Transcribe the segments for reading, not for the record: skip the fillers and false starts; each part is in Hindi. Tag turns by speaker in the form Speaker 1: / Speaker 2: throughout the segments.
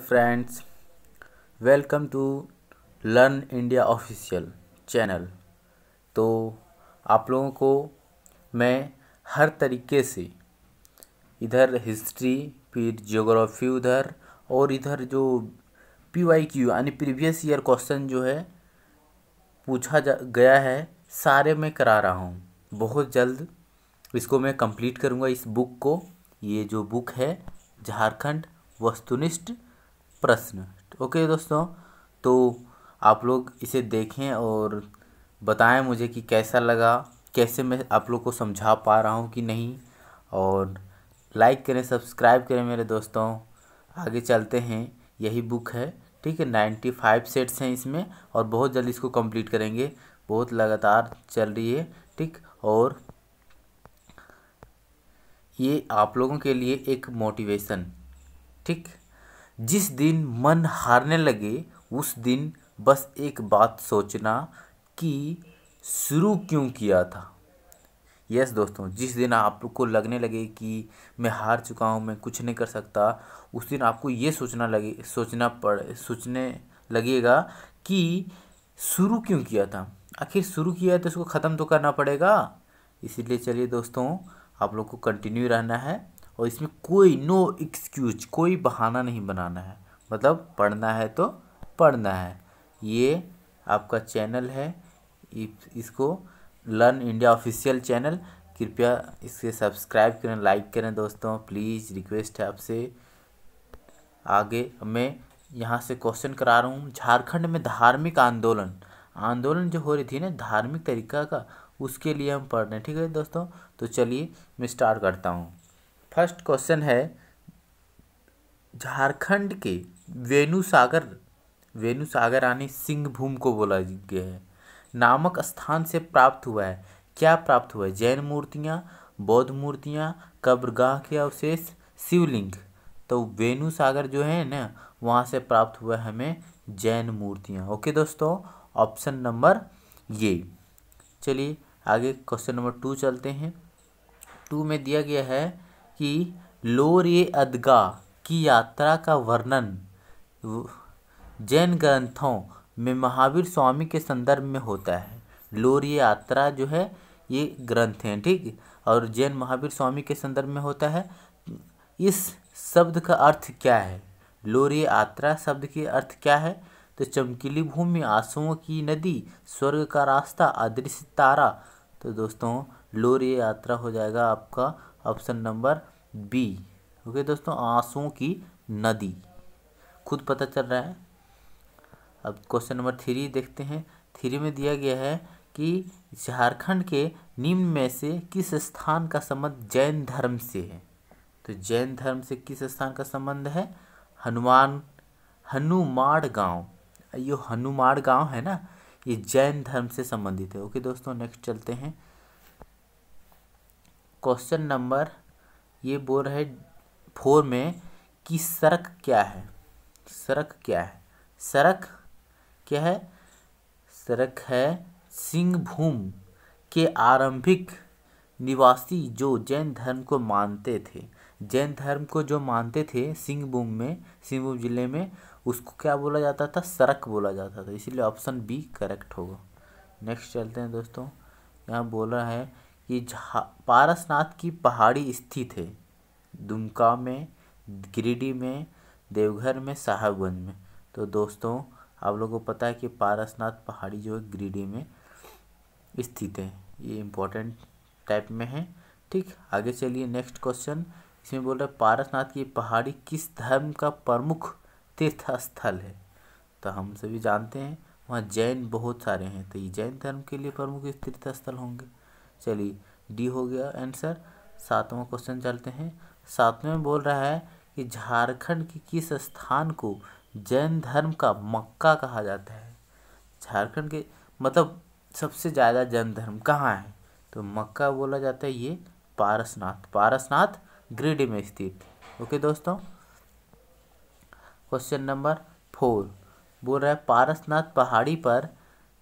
Speaker 1: Friends, welcome to learn India official channel. तो आप लोगों को मैं हर तरीके से इधर हिस्ट्री, फिर ज्योग्राफी उधर, और इधर जो PYQ यानी प्रीवियस ईयर क्वेश्चन जो है पूछा गया है, सारे मैं करा रहा हूँ। बहुत जल्द इसको मैं कंप्लीट करूँगा, इस बुक को। ये जो बुक है झारखंड वस्तुनिष्ठ प्रश्न। ओके दोस्तों, तो आप लोग इसे देखें और बताएं मुझे कि कैसा लगा, कैसे मैं आप लोग को समझा पा रहा हूँ कि नहीं। और लाइक करें, सब्सक्राइब करें मेरे दोस्तों। आगे चलते हैं, यही बुक है, ठीक है। 95 सेट्स हैं इसमें और बहुत जल्द इसको कंप्लीट करेंगे। बहुत लगातार चल रही है, ठीक। और ये आप लोगों के लिए एक मोटिवेशन, ठीक। जिस दिन मन हारने लगे उस दिन बस एक बात सोचना कि शुरू क्यों किया था। यस दोस्तों, जिस दिन आपको लगने लगे कि मैं हार चुका हूँ, मैं कुछ नहीं कर सकता, उस दिन आपको ये सोचने लगेगा कि शुरू क्यों किया था। आखिर शुरू किया है तो उसको ख़त्म तो करना पड़ेगा। इसीलिए चलिए दोस्तों, आप लोग को कंटिन्यू रहना है और इसमें कोई नो एक्सक्यूज, कोई बहाना नहीं बनाना है। मतलब पढ़ना है तो पढ़ना है। ये आपका चैनल है, इसको लर्न इंडिया ऑफिशियल चैनल, कृपया इसे सब्सक्राइब करें, लाइक करें दोस्तों, प्लीज़ रिक्वेस्ट है आपसे। आगे मैं यहाँ से क्वेश्चन करा रहा हूँ। झारखंड में धार्मिक आंदोलन जो हो रही थी ना, धार्मिक तरीका का, उसके लिए हम पढ़ रहे हैं, ठीक है दोस्तों। तो चलिए मैं स्टार्ट करता हूँ। फर्स्ट क्वेश्चन है, झारखंड के वेणुसागर यानी सिंहभूम को बोला गया है, नामक स्थान से प्राप्त हुआ है। क्या प्राप्त हुआ है? जैन मूर्तियाँ, बौद्ध मूर्तियाँ, कब्रगाह के अवशेष, शिवलिंग। तो वेणुसागर जो है ना, वहाँ से प्राप्त हुआ है हमें जैन मूर्तियाँ। ओके दोस्तों, ऑप्शन नंबर ये। चलिए आगे क्वेश्चन नंबर 2 चलते हैं। 2 में दिया गया है कि लोरे अदगा की यात्रा का वर्णन जैन ग्रंथों में महावीर स्वामी के संदर्भ में होता है। लोरी यात्रा जो है ये ग्रंथ हैं, ठीक। और जैन महावीर स्वामी के संदर्भ में होता है। इस शब्द का अर्थ क्या है? लोरी यात्रा शब्द की अर्थ क्या है? तो चमकीली भूमि, आंसुओं की नदी, स्वर्ग का रास्ता, अदृश्य तारा। तो दोस्तों लोरी यात्रा हो जाएगा आपका ऑप्शन नंबर बी। ओके दोस्तों, आंसुओं की नदी, खुद पता चल रहा है। अब क्वेश्चन नंबर 3 देखते हैं। 3 में दिया गया है कि झारखंड के निम्न में से किस स्थान का संबंध जैन धर्म से है? तो जैन धर्म से किस स्थान का संबंध है? हनुमाड़ गांव। ये हनुमाड़ गांव है ना, ये जैन धर्म से संबंधित है। ओके दोस्तों, नेक्स्ट चलते हैं। क्वेश्चन नंबर ये बोल रहे 4 में कि सड़क क्या है? सड़क क्या है? सड़क क्या है? सड़क है सिंहभूम के आरंभिक निवासी जो जैन धर्म को मानते थे। जैन धर्म को जो मानते थे सिंहभूम जिले में, उसको क्या बोला जाता था? सड़क बोला जाता था। इसीलिए ऑप्शन बी करेक्ट होगा। नेक्स्ट चलते हैं दोस्तों। यहाँ बोल रहा है कि पारसनाथ की पहाड़ी स्थित है दुमका में, गिरिडीह में, देवघर में, साहिबगंज में। तो दोस्तों आप लोगों को पता है कि पारसनाथ पहाड़ी जो है गिरिडीह में स्थित है। ये इम्पोर्टेंट टाइप में है, ठीक। आगे चलिए नेक्स्ट क्वेश्चन। इसमें बोल रहा है पारसनाथ की पहाड़ी किस धर्म का प्रमुख तीर्थ स्थल है? तो हम सभी जानते हैं वहाँ जैन बहुत सारे हैं, तो ये जैन धर्म के लिए प्रमुख तीर्थ स्थल होंगे। चलिए डी हो गया आंसर। 7वां क्वेश्चन चलते हैं। 7वें में बोल रहा है कि झारखंड के किस स्थान को जैन धर्म का मक्का कहा जाता है? झारखंड के मतलब सबसे ज़्यादा जैन धर्म कहाँ है? तो मक्का बोला जाता है ये पारसनाथ गिरिडीह में स्थित। ओके दोस्तों, क्वेश्चन नंबर 4 बोल रहा है पारसनाथ पहाड़ी पर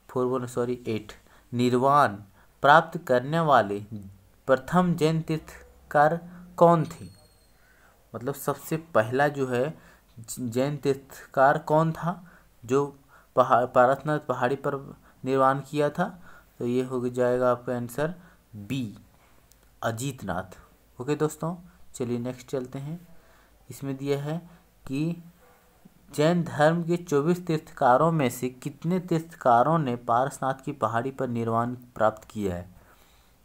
Speaker 1: 8 निर्वाण प्राप्त करने वाले प्रथम जैन तीर्थकार कौन थे? मतलब सबसे पहला जो है जैन तीर्थकार कौन था जो पारसनाथ पहाड़ी पर निर्माण किया था? तो ये हो जाएगा आपका आंसर बी, अजीतनाथ। ओके दोस्तों, चलिए नेक्स्ट चलते हैं। इसमें दिया है कि जैन धर्म के 24 तीर्थकारों में से कितने तीर्थकारों ने पारसनाथ की पहाड़ी पर निर्वाण प्राप्त किया है?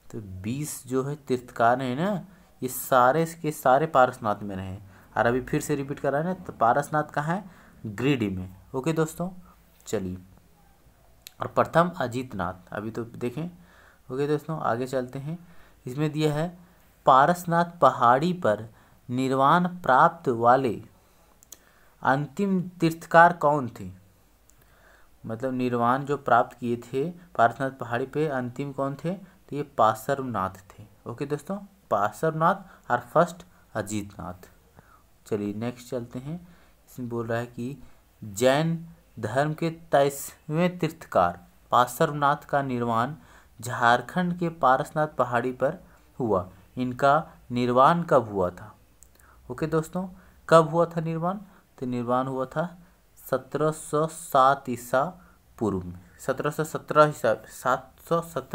Speaker 1: तो 20 जो है तीर्थकार हैं ना, ये सारे के सारे पारसनाथ में रहे। और अभी फिर से रिपीट कर रहा है ना, तो पारसनाथ कहाँ है? गिरिडीह में। ओके दोस्तों, चलिए। और प्रथम अजीतनाथ, अभी तो देखें। ओके दोस्तों, आगे चलते हैं। इसमें दिया है पारसनाथ पहाड़ी पर निर्वाण प्राप्त वाले अंतिम तीर्थकार कौन थे? मतलब निर्वाण जो प्राप्त किए थे पारसनाथ पहाड़ी पे, अंतिम कौन थे? तो ये पार्श्वनाथ थे। ओके दोस्तों, पार्श्वनाथ और फर्स्ट अजीतनाथ। चलिए नेक्स्ट चलते हैं। इसमें बोल रहा है कि जैन धर्म के 23वें तीर्थकार पार्श्वनाथ का निर्वाण झारखंड के पारसनाथ पहाड़ी पर हुआ। इनका निर्वाण कब हुआ था? ओके दोस्तों, कब हुआ था निर्वाण? तो निर्वाण हुआ था 1707 ईसा पूर्व में, 717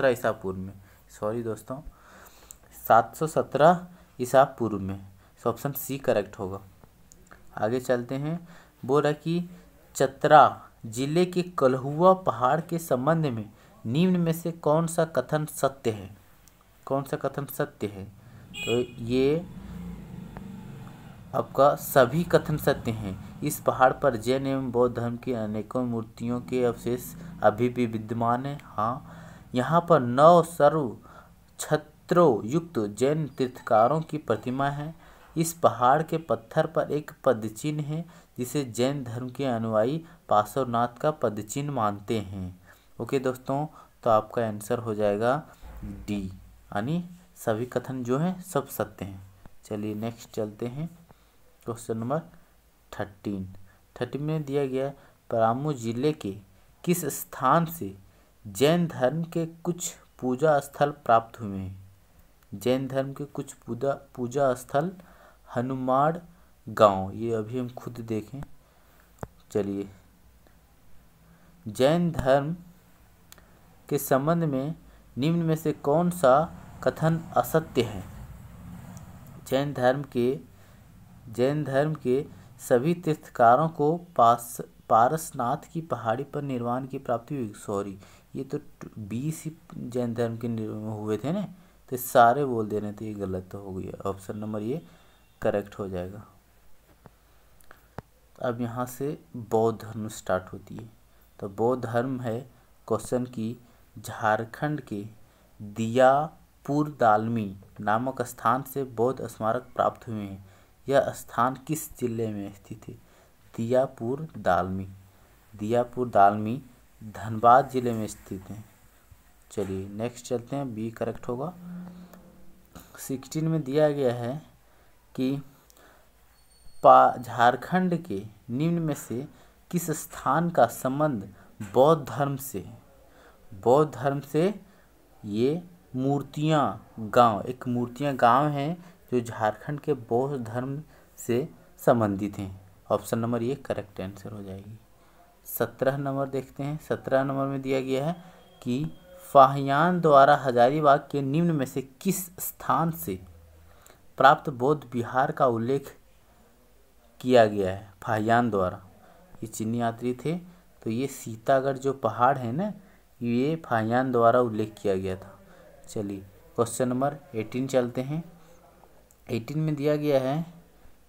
Speaker 1: ईसा पूर्व में। सॉरी दोस्तों, 717 ईसा पूर्व में। ऑप्शन सी करेक्ट होगा। आगे चलते हैं। बोल रहा है कि चतरा जिले के कल्हुआ पहाड़ के संबंध में निम्न में से कौन सा कथन सत्य है? कौन सा कथन सत्य है? तो ये आपका सभी कथन सत्य हैं। इस पहाड़ पर जैन एवं बौद्ध धर्म की अनेकों मूर्तियों के अवशेष अभी भी विद्यमान हैं। हाँ, यहाँ पर 9 सर्व छत्रों युक्त जैन तीर्थकारों की प्रतिमा है। इस पहाड़ के पत्थर पर एक पदचिन्ह है जिसे जैन धर्म के अनुयायी पार्श्वनाथ का पदचिन्ह मानते हैं। ओके दोस्तों, तो आपका आंसर हो जाएगा डी, यानी सभी कथन जो हैं सब सत्य हैं। चलिए नेक्स्ट चलते हैं। क्वेश्चन नंबर 13 में दिया गया पलामू जिले के किस स्थान से जैन धर्म के कुछ पूजा स्थल प्राप्त हुए हैं? जैन धर्म के कुछ पूजा स्थल हनुमान गांव, ये अभी हम खुद देखें। चलिए, जैन धर्म के संबंध में निम्न में से कौन सा कथन असत्य है? जैन धर्म के सभी तीर्थकारों को पारसनाथ की पहाड़ी पर निर्वाण की प्राप्ति हुई। सॉरी, ये तो 20 ही जैन धर्म के हुए थे ना, तो सारे बोल दे रहे थे, ये गलत तो हो गया। ऑप्शन नंबर ये करेक्ट हो जाएगा। अब यहाँ से बौद्ध धर्म स्टार्ट होती है। तो बौद्ध धर्म है क्वेश्चन की झारखंड के दियापुर दालमी नामक स्थान से बौद्ध स्मारक प्राप्त हुए हैं। यह स्थान किस जिले में स्थित है? दियापुर दालमी धनबाद जिले में स्थित है। चलिए नेक्स्ट चलते हैं, बी करेक्ट होगा। 16 में दिया गया है कि झारखंड के निम्न में से किस स्थान का संबंध बौद्ध धर्म से? ये मूर्तियाँ गांव, एक मूर्तियाँ गांव है जो झारखंड के बौद्ध धर्म से संबंधित हैं। ऑप्शन नंबर ये करेक्ट आंसर हो जाएगी। 17 नंबर देखते हैं। 17 नंबर में दिया गया है कि फाहियान द्वारा हजारीबाग के निम्न में से किस स्थान से प्राप्त बौद्ध विहार का उल्लेख किया गया है? फाहियान द्वारा, ये चीनी यात्री थे, तो ये सीतागढ़ जो पहाड़ है ना, ये फाहियान द्वारा उल्लेख किया गया था। चलिए क्वेश्चन नंबर 18 चलते हैं। 18 में दिया गया है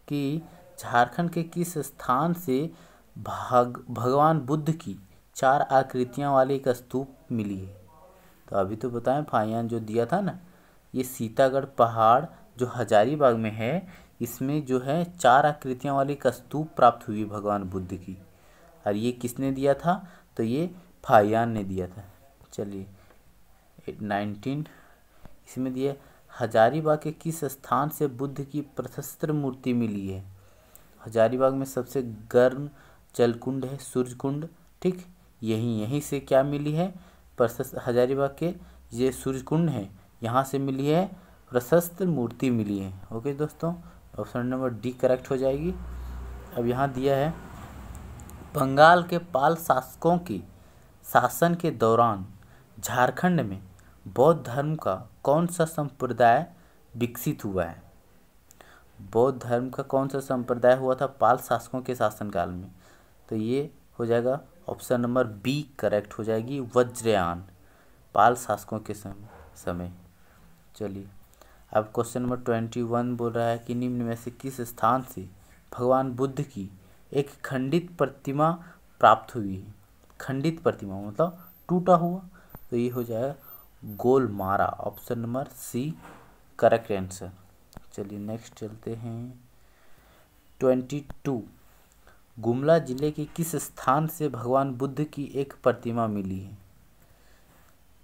Speaker 1: कि झारखंड के किस स्थान से भगवान बुद्ध की 4 आकृतियां वाली एक स्तूप मिली है? तो अभी तो बताएं, फाहियान जो दिया था ना, ये सीतागढ़ पहाड़ जो हजारीबाग में है, इसमें जो है 4 आकृतियां वाली एक स्तूप प्राप्त हुई भगवान बुद्ध की। और ये किसने दिया था? तो ये फाहियान ने दिया था। चलिए 19 इसमें दिया हजारीबाग के किस स्थान से बुद्ध की प्रशस्त्र मूर्ति मिली है? हजारीबाग में सबसे गर्म जलकुंड है सूर्यकुंड, ठीक, यहीं से क्या मिली है? प्रशस्त हजारीबाग के ये सूर्यकुंड है, यहाँ से मिली है प्रशस्त्र मूर्ति मिली है। ओके दोस्तों, ऑप्शन नंबर डी करेक्ट हो जाएगी। अब यहाँ दिया है, बंगाल के पाल शासकों के शासन के दौरान झारखंड में बौद्ध धर्म का कौन सा संप्रदाय विकसित हुआ है। बौद्ध धर्म का कौन सा संप्रदाय हुआ था पाल शासकों के शासनकाल में, तो ये हो जाएगा ऑप्शन नंबर बी करेक्ट हो जाएगी, वज्रयान, पाल शासकों के समय। चलिए अब क्वेश्चन नंबर 21 बोल रहा है कि निम्न में से किस स्थान से भगवान बुद्ध की एक खंडित प्रतिमा प्राप्त हुई है। खंडित प्रतिमा मतलब टूटा हुआ, तो ये हो जाएगा गोलमारा, option number C correct answer. चलिए नेक्स्ट चलते हैं 22, गुमला जिले के किस स्थान से भगवान बुद्ध की एक प्रतिमा मिली है।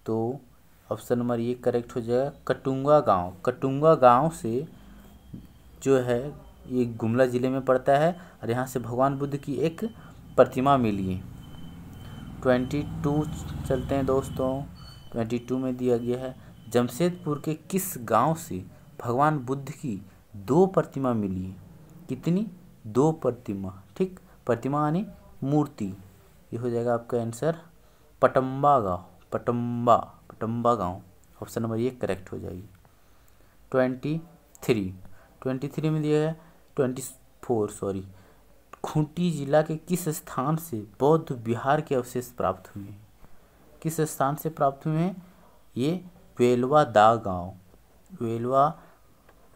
Speaker 1: तो ऑप्शन नंबर ये करेक्ट हो जाएगा कटुंगा गांव। कटुंगा गांव से जो है ये गुमला ज़िले में पड़ता है और यहाँ से भगवान बुद्ध की एक प्रतिमा मिली है। 22 चलते हैं दोस्तों। 22 में दिया गया है, जमशेदपुर के किस गांव से भगवान बुद्ध की 2 प्रतिमा मिली है। कितनी? 2 प्रतिमा, ठीक, प्रतिमा यानी मूर्ति। ये हो जाएगा आपका आंसर पटम्बा गाँव, पटम्बा गाँव, ऑप्शन नंबर ये करेक्ट हो जाएगी। 23 में दिया है 24 खूंटी जिला के किस स्थान से बौद्ध विहार के अवशेष प्राप्त हुए हैं। किस स्थान से प्राप्त हुए हैं? ये वेलवा दाग गाँव,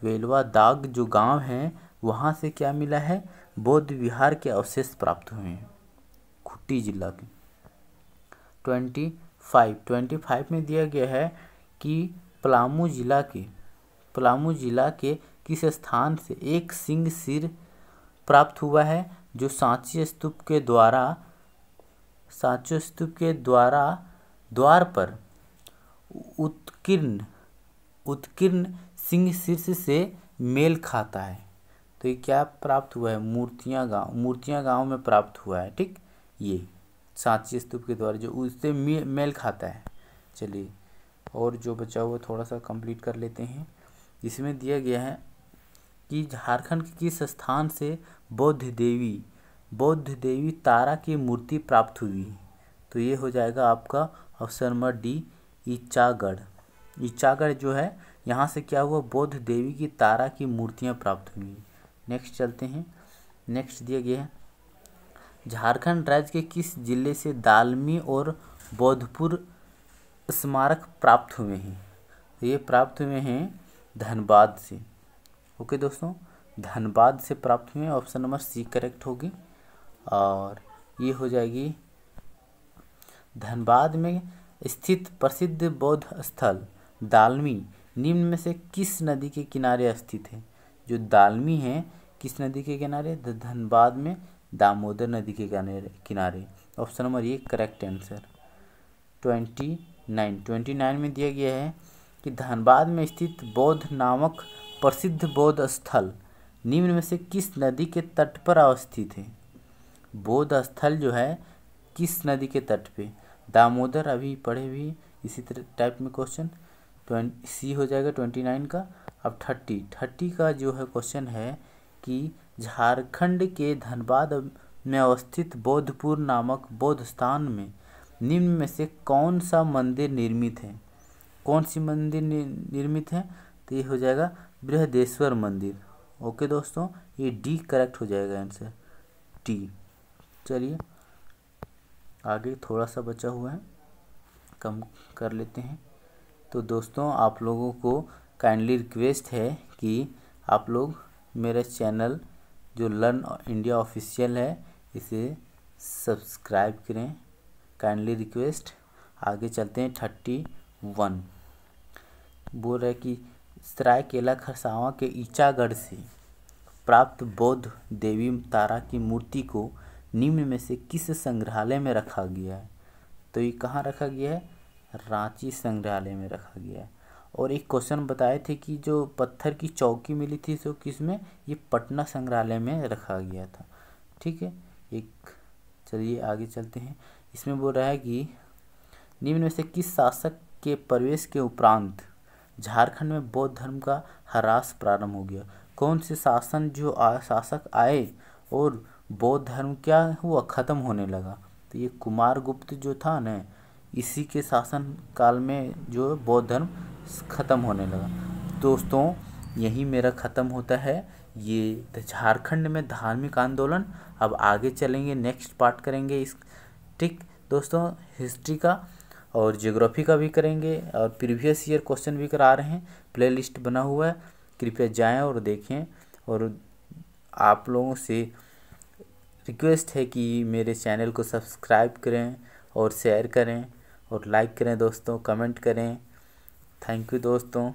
Speaker 1: वेलवा दाग जो गांव है वहाँ से क्या मिला है, बौद्ध विहार के अवशेष प्राप्त हुए हैं खूंटी जिला के। 25 में दिया गया है कि पलामू जिला के किस स्थान से एक सिंह सिर प्राप्त हुआ है जो सांची स्तूप के द्वार पर उत्कीर्ण सिंह शीर्ष से मेल खाता है। तो ये क्या प्राप्त हुआ है, मूर्तियाँ गांव में प्राप्त हुआ है, ठीक, ये सांची स्तूप के द्वारा जो उससे मेल खाता है। चलिए और जो बचा हुआ थोड़ा सा कंप्लीट कर लेते हैं। इसमें दिया गया है कि झारखंड के किस स्थान से बौद्ध देवी तारा की मूर्ति प्राप्त हुई। तो ये हो जाएगा आपका ऑप्शन नंबर डी ईचागढ़ जो है यहाँ से क्या हुआ, बौद्ध देवी की तारा की मूर्तियाँ प्राप्त हुई। नेक्स्ट चलते हैं। नेक्स्ट दिया गया है, झारखंड राज्य के किस जिले से दालमी और बौद्धपुर स्मारक प्राप्त हुए हैं। तो ये प्राप्त हुए हैं धनबाद से। ओके दोस्तों, धनबाद से प्राप्त हुए, ऑप्शन नंबर सी करेक्ट होगी। और ये हो जाएगी धनबाद में स्थित प्रसिद्ध बौद्ध स्थल दालमी निम्न में से किस नदी के किनारे स्थित है। जो दालमी है किस नदी के किनारे, धनबाद में दामोदर नदी के किनारे, ऑप्शन नंबर ये करेक्ट आंसर। 29 में दिया गया है कि धनबाद में स्थित बौद्ध नामक प्रसिद्ध बौद्ध स्थल निम्न में से किस नदी के तट पर अवस्थित है। बौद्ध स्थल जो है किस नदी के तट पे, दामोदर, अभी पढ़े भी इसी तरह टाइप में क्वेश्चन। सी हो जाएगा 29 का। अब 30 का जो है क्वेश्चन है कि झारखंड के धनबाद में अवस्थित बौद्धपुर नामक बौद्ध स्थान में निम्न में से कौन सा मंदिर निर्मित है। कौन सी मंदिर निर्मित है, तो ये हो जाएगा बृहदेश्वर मंदिर। ओके दोस्तों, ये डी करेक्ट हो जाएगा आंसर, डी। चलिए आगे थोड़ा सा बचा हुआ है, कम कर लेते हैं। तो दोस्तों आप लोगों को काइंडली रिक्वेस्ट है कि आप लोग मेरे चैनल जो लर्न इंडिया ऑफिशियल है इसे सब्सक्राइब करें, काइंडली रिक्वेस्ट। आगे चलते हैं। 31 बोल रहे कि सरायकेला खरसावां के ईचागढ़ से प्राप्त बौद्ध देवी तारा की मूर्ति को निम्न में से किस संग्रहालय में रखा गया है। तो ये कहाँ रखा गया है, रांची संग्रहालय में रखा गया है। और एक क्वेश्चन बताए थे कि जो पत्थर की चौकी मिली थी तो किसमें, ये पटना संग्रहालय में रखा गया था, ठीक है। एक चलिए आगे चलते हैं। इसमें बोल रहा है कि निम्न में से किस शासक के प्रवेश के उपरांत झारखंड में बौद्ध धर्म का ह्रास प्रारंभ हो गया। कौन से शासक आए और बौद्ध धर्म क्या हुआ, ख़त्म होने लगा। तो ये कुमारगुप्त जो था न, इसी के शासन काल में जो बौद्ध धर्म ख़त्म होने लगा। दोस्तों यही मेरा ख़त्म होता है ये झारखंड में धार्मिक आंदोलन। अब आगे चलेंगे, नेक्स्ट पार्ट करेंगे इस, ठीक दोस्तों, हिस्ट्री का और ज्योग्राफी का भी करेंगे और प्रीवियस ईयर क्वेश्चन भी करा रहे हैं, प्लेलिस्ट बना हुआ है, कृपया जाएं और देखें। और आप लोगों से रिक्वेस्ट है कि मेरे चैनल को सब्सक्राइब करें और शेयर करें और लाइक करें दोस्तों, कमेंट करें। थैंक यू दोस्तों।